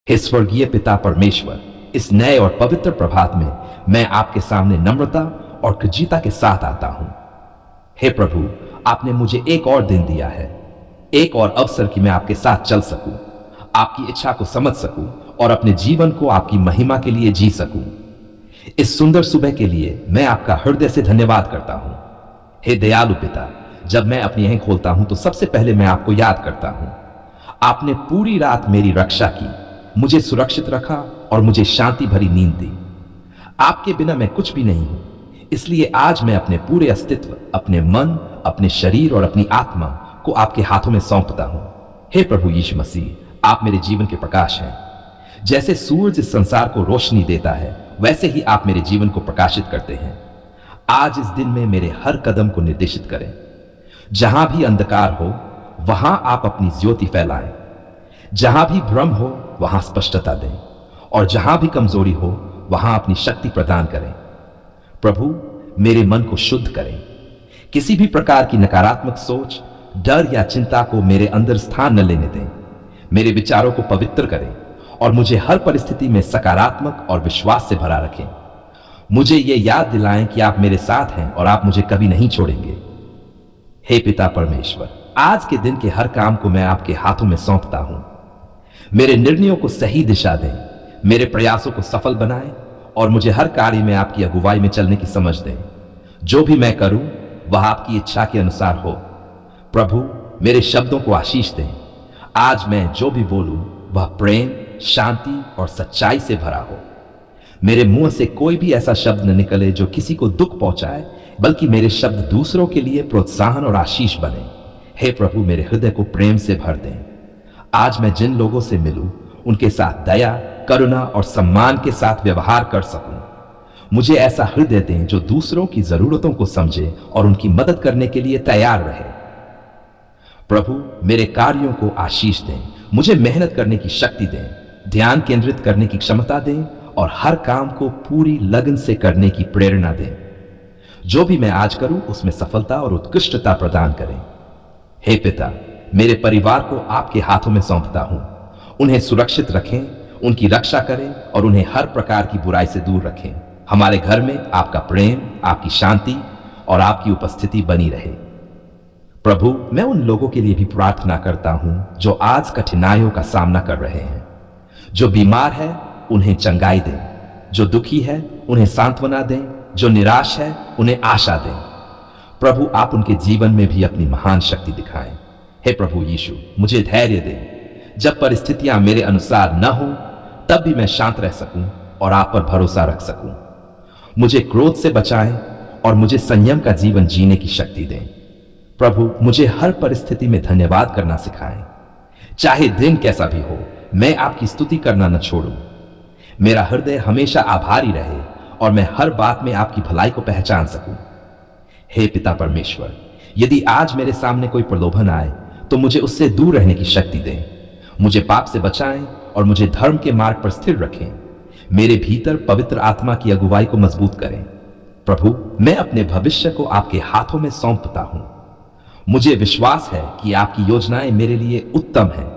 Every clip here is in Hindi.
हे स्वर्गीय पिता परमेश्वर, इस नए और पवित्र प्रभात में मैं आपके सामने नम्रता और कृतज्ञता के साथ आता हूं। हे प्रभु, आपने मुझे एक और दिन दिया है, एक और अवसर कि मैं आपके साथ चल सकूं, आपकी इच्छा को समझ सकूं और अपने जीवन को आपकी महिमा के लिए जी सकूं। इस सुंदर सुबह के लिए मैं आपका हृदय से धन्यवाद करता हूं। हे दयालु पिता, जब मैं अपनी आंखें खोलता हूं तो सबसे पहले मैं आपको याद करता हूं। आपने पूरी रात मेरी रक्षा की, मुझे सुरक्षित रखा और मुझे शांति भरी नींद दी। आपके बिना मैं कुछ भी नहीं हूं, इसलिए आज मैं अपने पूरे अस्तित्व, अपने मन, अपने शरीर और अपनी आत्मा को आपके हाथों में सौंपता हूं। हे प्रभु यीशु मसीह, आप मेरे जीवन के प्रकाश हैं। जैसे सूरज इस संसार को रोशनी देता है, वैसे ही आप मेरे जीवन को प्रकाशित करते हैं। आज इस दिन में मेरे हर कदम को निर्देशित करें। जहां भी अंधकार हो, वहां आप अपनी ज्योति फैलाएं। जहां भी भ्रम हो, वहां स्पष्टता दें, और जहां भी कमजोरी हो, वहां अपनी शक्ति प्रदान करें। प्रभु, मेरे मन को शुद्ध करें। किसी भी प्रकार की नकारात्मक सोच, डर या चिंता को मेरे अंदर स्थान न लेने दें। मेरे विचारों को पवित्र करें और मुझे हर परिस्थिति में सकारात्मक और विश्वास से भरा रखें। मुझे ये याद दिलाएं कि आप मेरे साथ हैं और आप मुझे कभी नहीं छोड़ेंगे। हे पिता परमेश्वर, आज के दिन के हर काम को मैं आपके हाथों में सौंपता हूं। मेरे निर्णयों को सही दिशा दें, मेरे प्रयासों को सफल बनाएं और मुझे हर कार्य में आपकी अगुवाई में चलने की समझ दें। जो भी मैं करूं, वह आपकी इच्छा के अनुसार हो। प्रभु, मेरे शब्दों को आशीष दें। आज मैं जो भी बोलूं, वह प्रेम, शांति और सच्चाई से भरा हो। मेरे मुंह से कोई भी ऐसा शब्द न निकले जो किसी को दुख पहुंचाए, बल्कि मेरे शब्द दूसरों के लिए प्रोत्साहन और आशीष बने। हे प्रभु, मेरे हृदय को प्रेम से भर दें। आज मैं जिन लोगों से मिलूं, उनके साथ दया, करुणा और सम्मान के साथ व्यवहार कर सकूं। मुझे ऐसा हृदय दें जो दूसरों की जरूरतों को समझे और उनकी मदद करने के लिए तैयार रहे। प्रभु, मेरे कार्यों को आशीष दें। मुझे मेहनत करने की शक्ति दें, ध्यान केंद्रित करने की क्षमता दें और हर काम को पूरी लगन से करने की प्रेरणा दें। जो भी मैं आज करूं, उसमें सफलता और उत्कृष्टता प्रदान करें। हे पिता, मेरे परिवार को आपके हाथों में सौंपता हूं। उन्हें सुरक्षित रखें, उनकी रक्षा करें और उन्हें हर प्रकार की बुराई से दूर रखें। हमारे घर में आपका प्रेम, आपकी शांति और आपकी उपस्थिति बनी रहे। प्रभु, मैं उन लोगों के लिए भी प्रार्थना करता हूं जो आज कठिनाइयों का सामना कर रहे हैं। जो बीमार है, उन्हें चंगाई दें। जो दुखी है, उन्हें सांत्वना दें। जो निराश है, उन्हें आशा दें। प्रभु, आप उनके जीवन में भी अपनी महान शक्ति दिखाएं। हे प्रभु यीशु, मुझे धैर्य दें। जब परिस्थितियां मेरे अनुसार न हो, तब भी मैं शांत रह सकूं और आप पर भरोसा रख सकूं। मुझे क्रोध से बचाएं और मुझे संयम का जीवन जीने की शक्ति दें। प्रभु, मुझे हर परिस्थिति में धन्यवाद करना सिखाएं। चाहे दिन कैसा भी हो, मैं आपकी स्तुति करना न छोड़ूं। मेरा हृदय हमेशा आभारी रहे और मैं हर बात में आपकी भलाई को पहचान सकूं। हे पिता परमेश्वर, यदि आज मेरे सामने कोई प्रलोभन आए, तो मुझे उससे दूर रहने की शक्ति दें। मुझे पाप से बचाएं और मुझे धर्म के मार्ग पर स्थिर रखें। मेरे भीतर पवित्र आत्मा की अगुवाई को मजबूत करें। प्रभु, मैं अपने भविष्य को आपके हाथों में सौंपता हूं। मुझे विश्वास है कि आपकी योजनाएं मेरे लिए उत्तम हैं।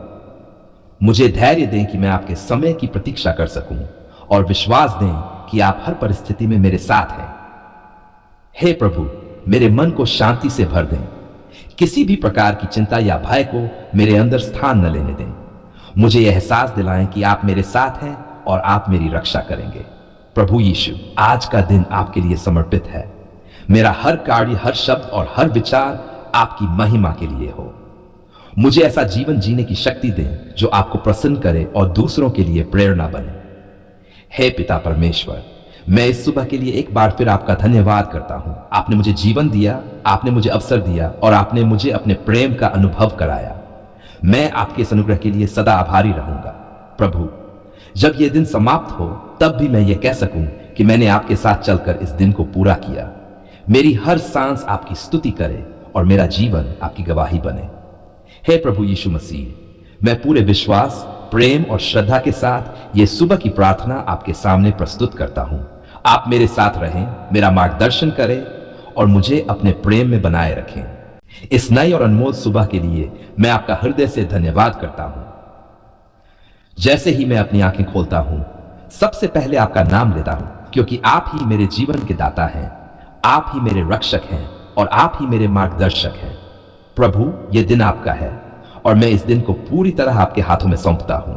मुझे धैर्य दें कि मैं आपके समय की प्रतीक्षा कर सकूं और विश्वास दें कि आप हर परिस्थिति में मेरे साथ हैं। हे प्रभु, मेरे मन को शांति से भर दें। किसी भी प्रकार की चिंता या भय को मेरे अंदर स्थान न लेने दें। मुझे यह एहसास दिलाएं कि आप मेरे साथ हैं और आप मेरी रक्षा करेंगे। प्रभु यीशु, आज का दिन आपके लिए समर्पित है। मेरा हर कार्य, हर शब्द और हर विचार आपकी महिमा के लिए हो। मुझे ऐसा जीवन जीने की शक्ति दें जो आपको प्रसन्न करे और दूसरों के लिए प्रेरणा बने। हे पिता परमेश्वर, मैं इस सुबह के लिए एक बार फिर आपका धन्यवाद करता हूं। आपने मुझे जीवन दिया, आपने मुझे अवसर दिया और आपने मुझे अपने प्रेम का अनुभव कराया। मैं आपके इस अनुग्रह के लिए सदा आभारी रहूंगा। प्रभु, जब यह दिन समाप्त हो, तब भी मैं ये कह सकूं कि मैंने आपके साथ चलकर इस दिन को पूरा किया। मेरी हर सांस आपकी स्तुति करे और मेरा जीवन आपकी गवाही बने। हे प्रभु यीशु मसीह, मैं पूरे विश्वास, प्रेम और श्रद्धा के साथ ये सुबह की प्रार्थना आपके सामने प्रस्तुत करता हूं। आप मेरे साथ रहें, मेरा मार्गदर्शन करें और मुझे अपने प्रेम में बनाए रखें। इस नई और अनमोल सुबह के लिए मैं आपका हृदय से धन्यवाद करता हूं। जैसे ही मैं अपनी आंखें खोलता हूं, सबसे पहले आपका नाम लेता हूं, क्योंकि आप ही मेरे जीवन के दाता हैं, आप ही मेरे रक्षक हैं और आप ही मेरे मार्गदर्शक हैं। प्रभु, ये दिन आपका है और मैं इस दिन को पूरी तरह आपके हाथों में सौंपता हूं।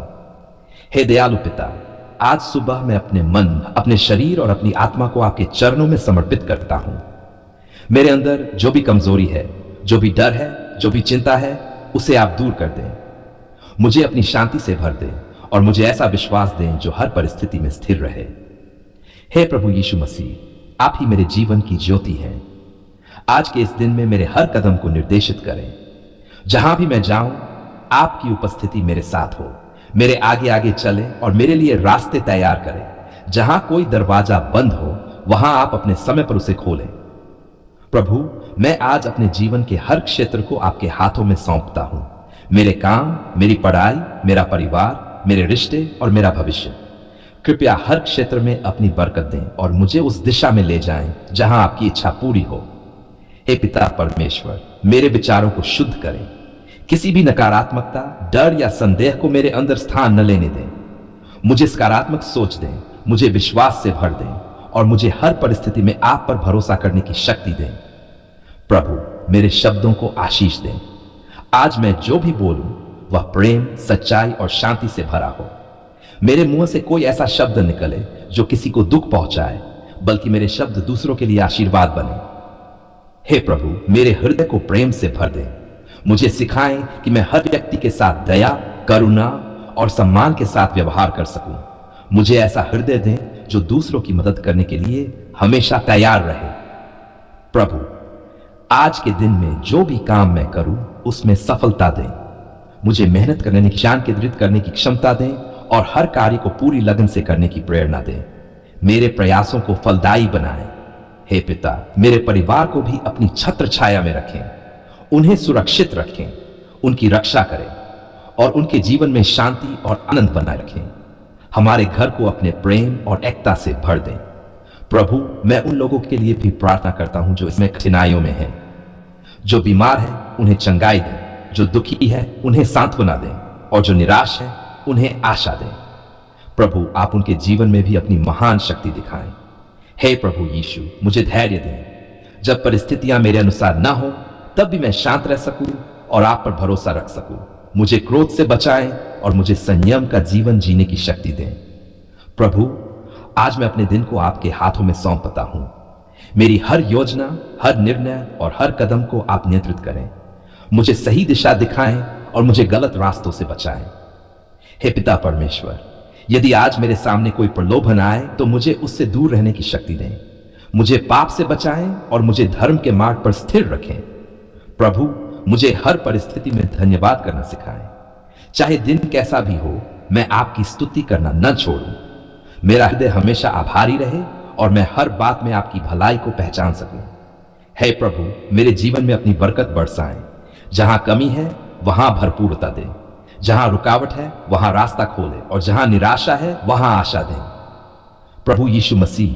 हे दयालु पिता, आज सुबह मैं अपने मन, अपने शरीर और अपनी आत्मा को आपके चरणों में समर्पित करता हूं। मेरे अंदर जो भी कमजोरी है, जो भी डर है, जो भी चिंता है, उसे आप दूर कर दें। मुझे अपनी शांति से भर दें और मुझे ऐसा विश्वास दें जो हर परिस्थिति में स्थिर रहे। हे प्रभु यीशु मसीह, आप ही मेरे जीवन की ज्योति हैं। आज के इस दिन में मेरे हर कदम को निर्देशित करें। जहां भी मैं जाऊं, आपकी उपस्थिति मेरे साथ हो, मेरे आगे आगे चले और मेरे लिए रास्ते तैयार करें। जहां कोई दरवाजा बंद हो, वहां आप अपने समय पर उसे खोलें। प्रभु, मैं आज अपने जीवन के हर क्षेत्र को आपके हाथों में सौंपता हूं। मेरे काम, मेरी पढ़ाई, मेरा परिवार, मेरे रिश्ते और मेरा भविष्य। कृपया हर क्षेत्र में अपनी बरकत दें और मुझे उस दिशा में ले जाएं जहां आपकी इच्छा पूरी हो। हे पिता परमेश्वर, मेरे विचारों को शुद्ध करें। किसी भी नकारात्मकता, डर या संदेह को मेरे अंदर स्थान न लेने दें। मुझे सकारात्मक सोच दें, मुझे विश्वास से भर दें और मुझे हर परिस्थिति में आप पर भरोसा करने की शक्ति दें। प्रभु, मेरे शब्दों को आशीष दें। आज मैं जो भी बोलूं वह प्रेम, सच्चाई और शांति से भरा हो। मेरे मुंह से कोई ऐसा शब्द निकले जो किसी को दुख पहुंचाए, बल्कि मेरे शब्द दूसरों के लिए आशीर्वाद बने। हे प्रभु, मेरे हृदय को प्रेम से भर दें। मुझे सिखाएं कि मैं हर व्यक्ति के साथ दया, करुणा और सम्मान के साथ व्यवहार कर सकूं। मुझे ऐसा हृदय दें जो दूसरों की मदद करने के लिए हमेशा तैयार रहे। प्रभु, आज के दिन में जो भी काम मैं करूं, उसमें सफलता दें। मुझे मेहनत करने, ज्ञान केंद्रित करने की क्षमता दें और हर कार्य को पूरी लगन से करने की प्रेरणा दें। मेरे प्रयासों को फलदायी बनाएं। हे पिता, मेरे परिवार को भी अपनी छत्र छाया में रखें। उन्हें सुरक्षित रखें, उनकी रक्षा करें और उनके जीवन में शांति और आनंद बनाए रखें। हमारे घर को अपने प्रेम और एकता से भर दें। प्रभु, मैं उन लोगों के लिए भी प्रार्थना करता हूं जो इसमें कठिनाइयों में हैं। जो बीमार है, उन्हें चंगाई दें। जो दुखी है, उन्हें सांत्वना दें और जो निराश है, उन्हें आशा दें। प्रभु, आप उनके जीवन में भी अपनी महान शक्ति दिखाएं। हे प्रभु यीशु, मुझे धैर्य दें। जब परिस्थितियां मेरे अनुसार ना हो, तब भी मैं शांत रह सकूं और आप पर भरोसा रख सकूं। मुझे क्रोध से बचाएं और मुझे संयम का जीवन जीने की शक्ति दें। प्रभु, आज मैं अपने दिन को आपके हाथों में सौंपता हूं। मेरी हर योजना, हर निर्णय और हर कदम को आप नियंत्रित करें। मुझे सही दिशा दिखाएं और मुझे गलत रास्तों से बचाएं। हे पिता परमेश्वर, यदि आज मेरे सामने कोई प्रलोभन आए तो मुझे उससे दूर रहने की शक्ति दें। मुझे पाप से बचाएं और मुझे धर्म के मार्ग पर स्थिर रखें। प्रभु, मुझे हर परिस्थिति में धन्यवाद करना सिखाएं। चाहे दिन कैसा भी हो, मैं आपकी स्तुति करना न छोड़ूं। मेरा हृदय हमेशा आभारी रहे और मैं हर बात में आपकी भलाई को पहचान सकूं। हे प्रभु, मेरे जीवन में अपनी बरकत बरसाएं। जहां कमी है, वहां भरपूरता दें। जहां रुकावट है, वहां रास्ता खोले और जहां निराशा है, वहां आशा दें। प्रभु यीशु मसीह,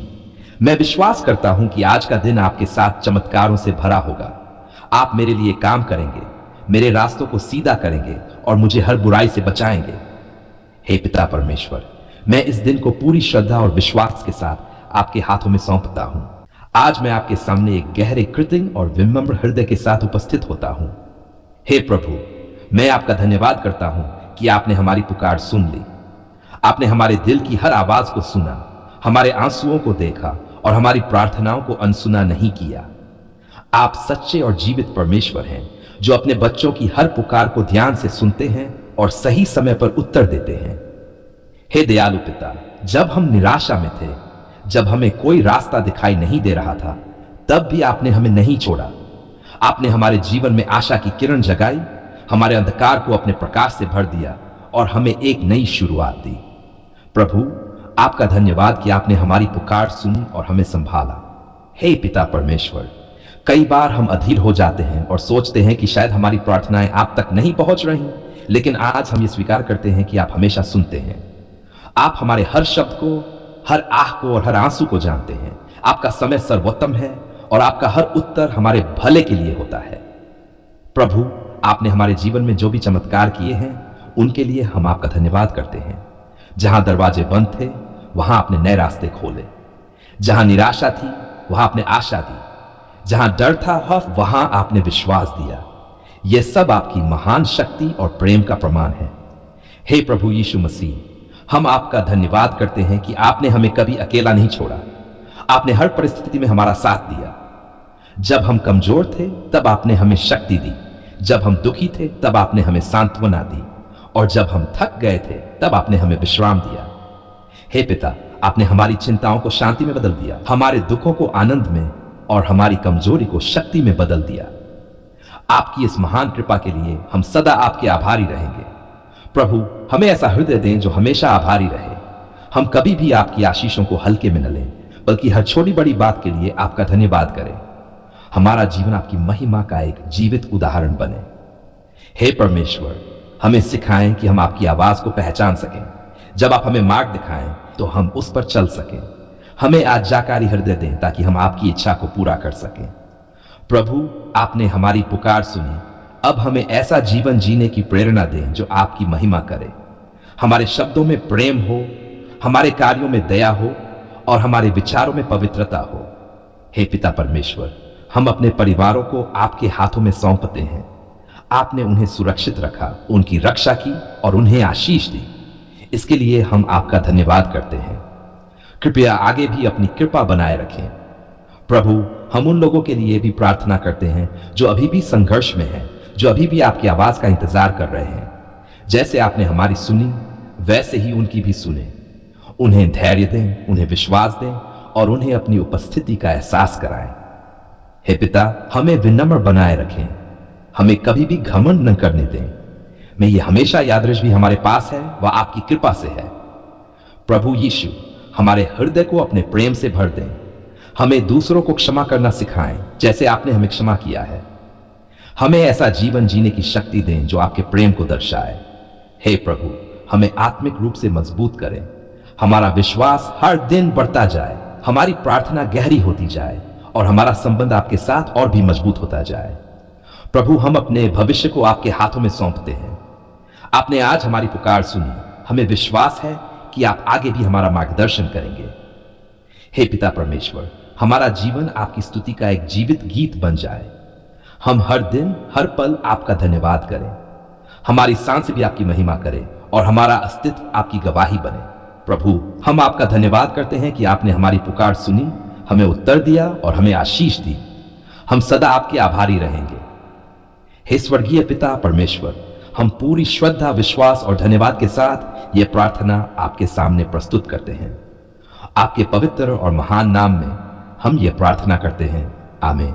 मैं विश्वास करता हूं कि आज का दिन आपके साथ चमत्कारों से भरा होगा। आप मेरे लिए काम करेंगे, मेरे रास्तों को सीधा करेंगे और मुझे हर बुराई से बचाएंगे। हे पिता परमेश्वर, मैं इस दिन को पूरी श्रद्धा और विश्वास के साथ आपके हाथों में सौंपता हूं। आज मैं आपके सामने एक गहरे, कृतज्ञ और विनम्र हृदय के साथ उपस्थित होता हूं। हे प्रभु, मैं आपका धन्यवाद करता हूं कि आपने हमारी पुकार सुन ली। आपने हमारे दिल की हर आवाज को सुना, हमारे आंसुओं को देखा और हमारी प्रार्थनाओं को अनसुना नहीं किया। आप सच्चे और जीवित परमेश्वर हैं जो अपने बच्चों की हर पुकार को ध्यान से सुनते हैं और सही समय पर उत्तर देते हैं। हे दयालु पिता, जब हम निराशा में थे, जब हमें कोई रास्ता दिखाई नहीं दे रहा था, तब भी आपने हमें नहीं छोड़ा। आपने हमारे जीवन में आशा की किरण जगाई, हमारे अंधकार को अपने प्रकाश से भर दिया और हमें एक नई शुरुआत दी। प्रभु, आपका धन्यवाद कि आपने हमारी पुकार सुनी और हमें संभाला। हे पिता परमेश्वर, कई बार हम अधीर हो जाते हैं और सोचते हैं कि शायद हमारी प्रार्थनाएं आप तक नहीं पहुंच रही, लेकिन आज हम ये स्वीकार करते हैं कि आप हमेशा सुनते हैं। आप हमारे हर शब्द को, हर आह को और हर आंसू को जानते हैं। आपका समय सर्वोत्तम है और आपका हर उत्तर हमारे भले के लिए होता है। प्रभु, आपने हमारे जीवन में जो भी चमत्कार किए हैं, उनके लिए हम आपका धन्यवाद करते हैं। जहां दरवाजे बंद थे वहां आपने नए रास्ते खोले, जहां निराशा थी वहां आपने आशा दी, जहां डर था वहां आपने विश्वास दिया। यह सब आपकी महान शक्ति और प्रेम का प्रमाण है। हे प्रभु यीशु मसीह, हम आपका धन्यवाद करते हैं कि आपने हमें कभी अकेला नहीं छोड़ा। आपने हर परिस्थिति में हमारा साथ दिया। जब हम कमजोर थे तब आपने हमें शक्ति दी, जब हम दुखी थे तब आपने हमें सांत्वना दी, और जब हम थक गए थे तब आपने हमें विश्राम दिया। हे पिता, आपने हमारी चिंताओं को शांति में बदल दिया, हमारे दुखों को आनंद में और हमारी कमजोरी को शक्ति में बदल दिया। आपकी इस महान कृपा के लिए हम सदा आपके आभारी रहेंगे। प्रभु, हमें ऐसा हृदय दें जो हमेशा आभारी रहे। हम कभी भी आपकी आशीषों को हल्के में न लें, बल्कि हर छोटी बड़ी बात के लिए आपका धन्यवाद करें। हमारा जीवन आपकी महिमा का एक जीवित उदाहरण बने। हे परमेश्वर, हमें सिखाएं कि हम आपकी आवाज को पहचान सकें। जब आप हमें मार्ग दिखाएं तो हम उस पर चल सकें। हमें आज्ञाकारी हृदय दें ताकि हम आपकी इच्छा को पूरा कर सकें। प्रभु, आपने हमारी पुकार सुनी। अब हमें ऐसा जीवन जीने की प्रेरणा दें जो आपकी महिमा करे। हमारे शब्दों में प्रेम हो, हमारे कार्यों में दया हो और हमारे विचारों में पवित्रता हो। हे पिता परमेश्वर, हम अपने परिवारों को आपके हाथों में सौंपते हैं। आपने उन्हें सुरक्षित रखा, उनकी रक्षा की और उन्हें आशीष दी। इसके लिए हम आपका धन्यवाद करते हैं। कृपया आगे भी अपनी कृपा बनाए रखें। प्रभु, हम उन लोगों के लिए भी प्रार्थना करते हैं जो अभी भी संघर्ष में हैं, जो अभी भी आपकी आवाज का इंतजार कर रहे हैं। जैसे आपने हमारी सुनी वैसे ही उनकी भी सुने। उन्हें धैर्य दें, उन्हें विश्वास दें और उन्हें अपनी उपस्थिति का एहसास कराएं। हे पिता, हमें विनम्र बनाए रखें, हमें कभी भी घमंड न करने दें। मैं ये हमेशा याद रख भी हमारे पास है वह आपकी कृपा से है। प्रभु यीशु, हमारे हृदय को अपने प्रेम से भर दें। हमें दूसरों को क्षमा करना सिखाएं जैसे आपने हमें क्षमा किया है। हमें ऐसा जीवन जीने की शक्ति दें जो आपके प्रेम को दर्शाए। हे प्रभु, हमें आत्मिक रूप से मजबूत करें। हमारा विश्वास हर दिन बढ़ता जाए, हमारी प्रार्थना गहरी होती जाए और हमारा संबंध आपके साथ और भी मजबूत होता जाए। प्रभु, हम अपने भविष्य को आपके हाथों में सौंपते हैं। आपने आज हमारी पुकार सुनी। हमें विश्वास है कि आप आगे भी हमारा मार्गदर्शन करेंगे। हे पिता परमेश्वर, हमारा जीवन आपकी स्तुति का एक जीवित गीत बन जाए। हम हर दिन हर पल आपका धन्यवाद करें। हमारी सांसें भी आपकी महिमा करें और हमारा अस्तित्व आपकी गवाही बने। प्रभु, हम आपका धन्यवाद करते हैं कि आपने हमारी पुकार सुनी, हमें उत्तर दिया और हमें आशीष दी। हम सदा आपके आभारी रहेंगे। हे स्वर्गीय पिता परमेश्वर, हम पूरी श्रद्धा, विश्वास और धन्यवाद के साथ यह प्रार्थना आपके सामने प्रस्तुत करते हैं। आपके पवित्र और महान नाम में हम यह प्रार्थना करते हैं। आमीन।